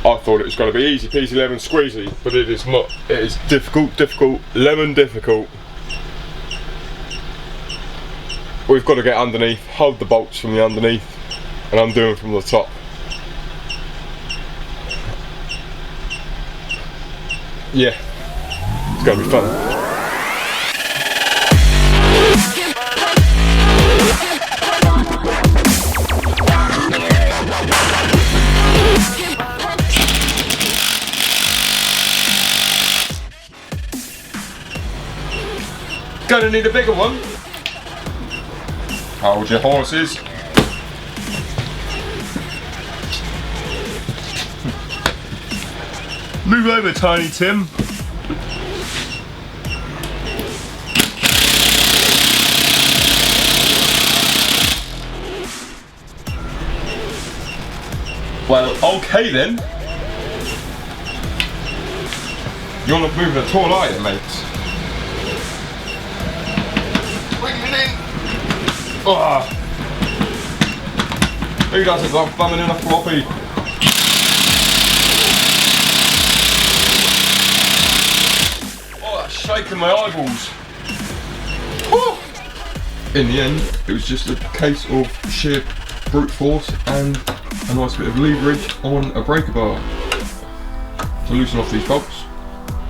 I thought it was going to be easy peasy lemon squeezy, but it is not. It is difficult, lemon difficult. We've got to get underneath, hold the bolts from the underneath, and undo them from the top. Yeah, it's going to be fun. Gonna need a bigger one. Hold your horses. Move over, Tiny Tim. Well, okay then. You're not moving at all, are you, mates? Oh. Who does it? I'm bumming in a floppy. Oh, that's shaking my eyeballs. Woo. In the end, it was just a case of sheer brute force and a nice bit of leverage on a breaker bar to loosen off these bolts.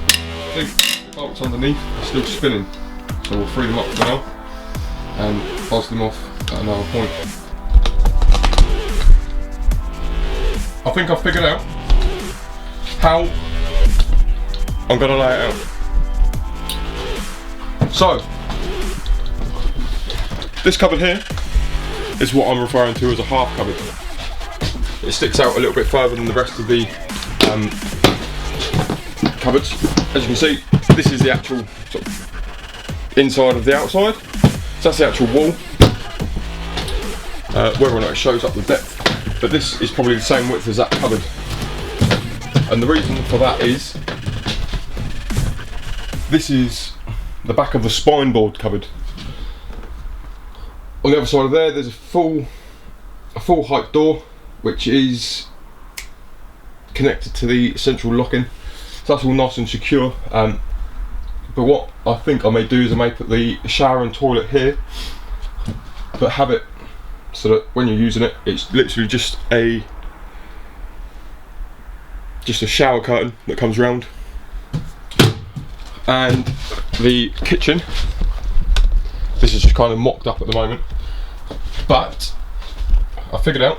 I think the bolts underneath are still spinning, so we'll free them up for now and buzz them off at another point. I think I've figured out how I'm going to lay it out. So, this cupboard here is what I'm referring to as a half cupboard. It sticks out a little bit further than the rest of the cupboards. As you can see, this is the actual sort of inside of the outside. So that's the actual wall, whether or not it shows up the depth, but this is probably the same width as that cupboard. And the reason for that is, this is the back of the spine board cupboard. On the other side of there, there's a full height door, which is connected to the central lock-in. So that's all nice and secure. But what I think I may do is I may put the shower and toilet here, but have it so that when you're using it, it's literally just a shower curtain that comes round. And the kitchen, this is just kind of mocked up at the moment, but I figured out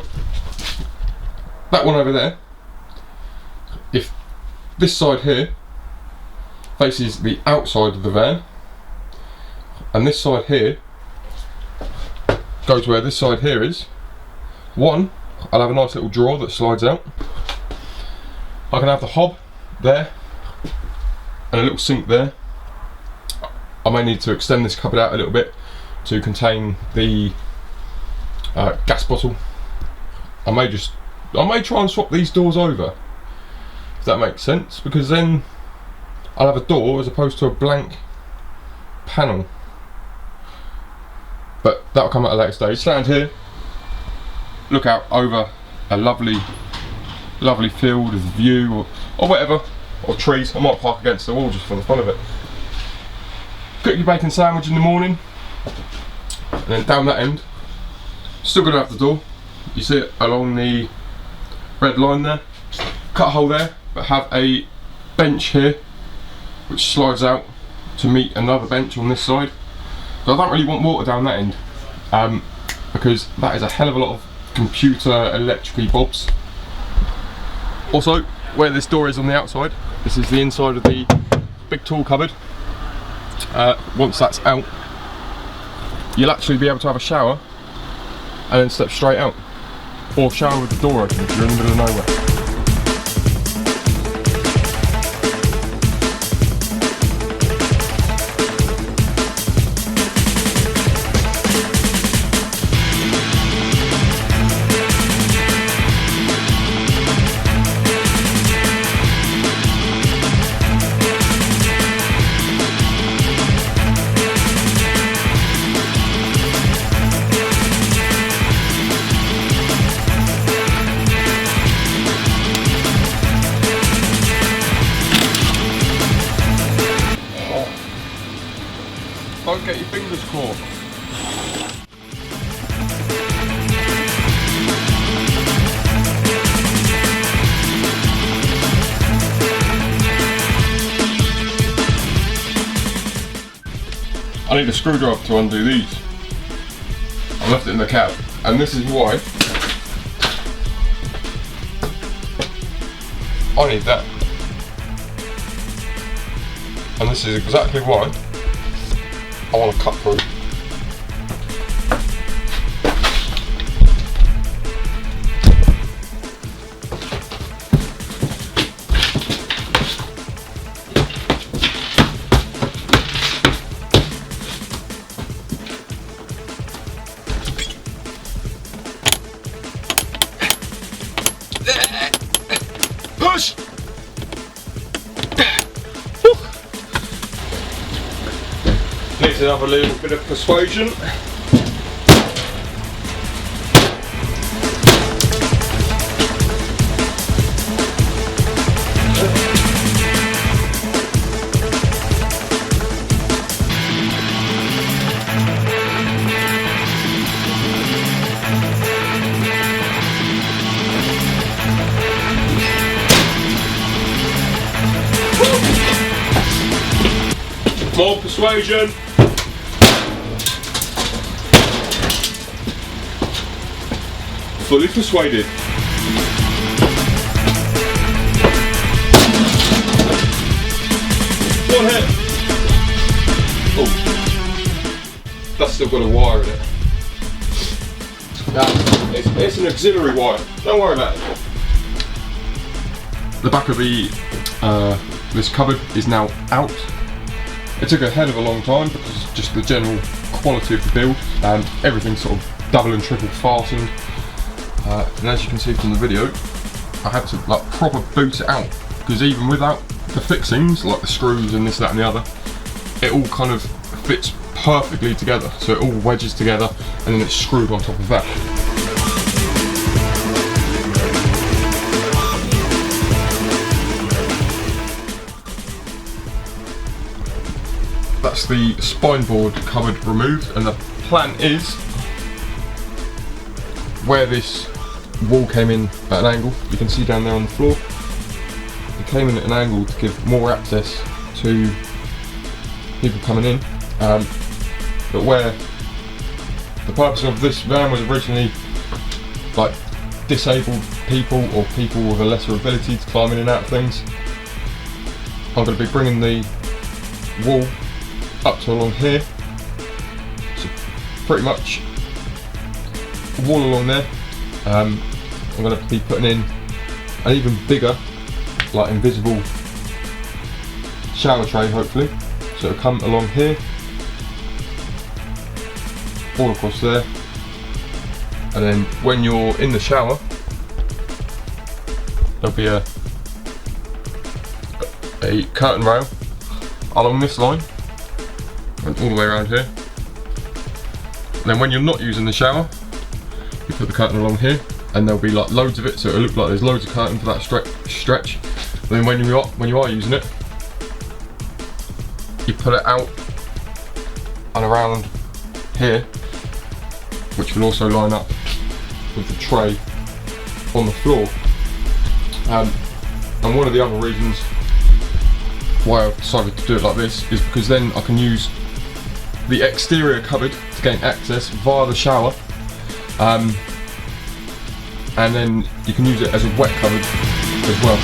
that one over there, if this side here faces the outside of the van, and this side here goes where this side here is. One, I'll have a nice little drawer that slides out. I can have the hob there and a little sink there. I may need to extend this cupboard out a little bit to contain the gas bottle. I may try and swap these doors over, if that makes sense, because then I'll have a door as opposed to a blank panel. But that'll come at a later stage. Stand here, look out over a lovely field with a view or whatever, or trees. I might park against the wall just for the fun of it. Cook your bacon sandwich in the morning, and then down that end, still gonna have the door. You see it along the red line there. Cut a hole there, but have a bench here which slides out to meet another bench on this side. So I don't really want water down that end, because that is a hell of a lot of computer electrical bobs. Also, where this door is on the outside, this is the inside of the big tool cupboard. Once that's out, you'll actually be able to have a shower and then step straight out, or shower with the door open if you're in the middle of nowhere. floor. I need a screwdriver to undo these. I left it in the cab, and this is why I need that. And this is exactly why I want to cut through. Push! Needs to have a little bit of persuasion. More persuasion. Fully persuaded. One hit. Oh, that's still got a wire in it. Now, it's an auxiliary wire. Don't worry about it. The back of the this cupboard is now out. It took a hell of a long time because just the general quality of the build, and everything's sort of double and triple fastened. And as you can see from the video, I had to like proper boot it out, because even without the fixings, like the screws and this, that and the other, it all kind of fits perfectly together. So it all wedges together and then it's screwed on top of that. That's the spine board cupboard removed, and the plan is, where this wall came in at an angle, you can see down there on the floor, it came in at an angle to give more access to people coming in, but where the purpose of this van was originally like disabled people or people with a lesser ability to climb in and out of things, I'm going to be bringing the wall up to along here, so pretty much wall along there. I'm going to be putting in an even bigger, like invisible shower tray hopefully, so it'll come along here, all across there, and then when you're in the shower there'll be a curtain rail along this line and all the way around here, and then when you're not using the shower you put the curtain along here, and there'll be like loads of it, so it'll look like there's loads of curtain for that stretch. And then when you are using it, you put it out and around here, which will also line up with the tray on the floor. And one of the other reasons why I've decided to do it like this is because then I can use the exterior cupboard to gain access via the shower. And then you can use it as a wet cupboard as well.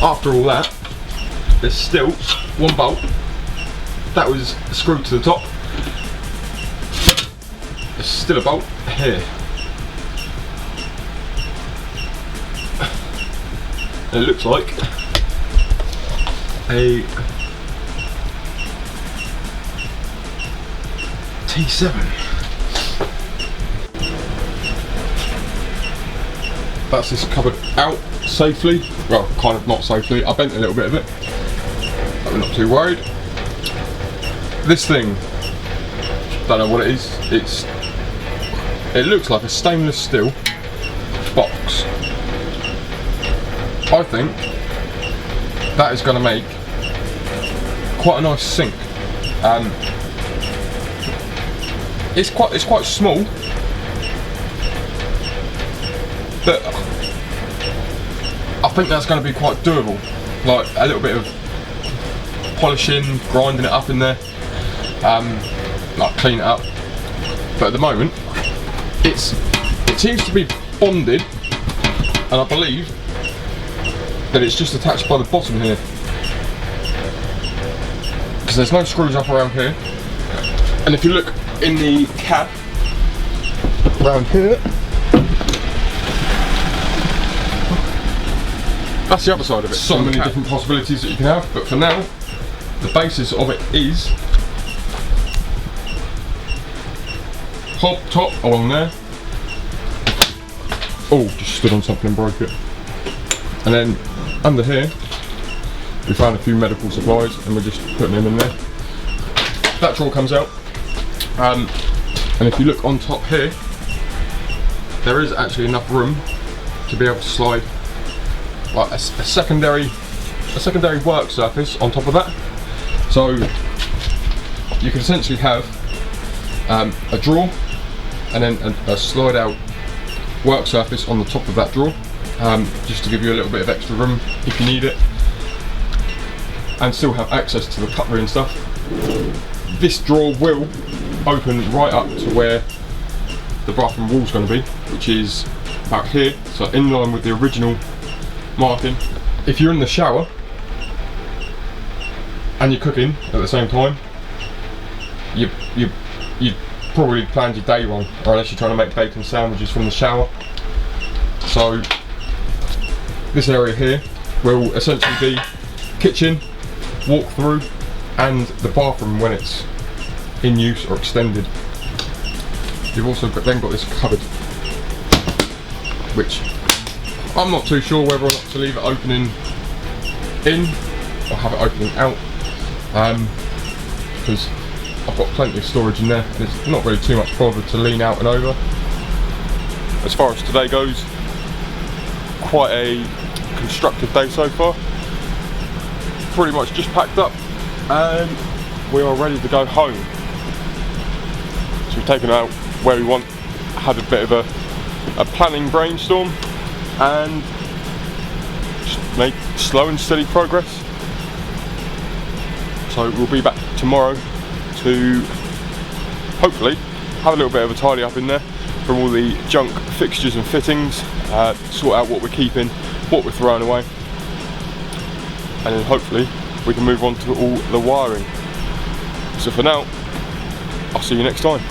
After all that, there's still one bolt that was screwed to the top. There's still a bolt here. It looks like a T7. That's this cupboard out safely. Well, kind of not safely. I bent a little bit of it, but we're not too worried. This thing, don't know what it is. It looks like a stainless steel box. I think that is going to make quite a nice sink. It's quite small, but I think that's going to be quite doable. Like a little bit of polishing, grinding it up in there, like clean it up. But at the moment, it seems to be bonded, and I believe that it's just attached by the bottom here, because there's no screws up around here. And if you look in the cab around here, that's the other side of it. So many different possibilities that you can have, but for now, the basis of it is hob top along there. Oh, just stood on something and broke it. And then under here, we found a few medical supplies and we're just putting them in there. That drawer comes out. And if you look on top here, there is actually enough room to be able to slide like a secondary work surface on top of that. So you can essentially have a drawer and then a slide out work surface on the top of that drawer, just to give you a little bit of extra room if you need it, and still have access to the cutlery and stuff. This drawer will open right up to where the bathroom wall is going to be, which is about here, so in line with the original marking. If you're in the shower and you're cooking at the same time, you probably planned your day wrong, or unless you're trying to make bacon sandwiches from the shower. So this area here will essentially be kitchen, walk through, and the bathroom when it's in use or extended. You've also then got this cupboard, which I'm not too sure whether or not to leave it opening in or have it opening out, because I've got plenty of storage in there and it's not really too much bother to lean out and over. As far as today goes, quite a constructive day so far. Pretty much just packed up and we are ready to go home. So we've taken out where we want, had a bit of a planning brainstorm, and just make slow and steady progress. So we'll be back tomorrow to hopefully have a little bit of a tidy up in there from all the junk fixtures and fittings, sort out what we're keeping, what we're throwing away, and then hopefully we can move on to all the wiring. So for now, I'll see you next time.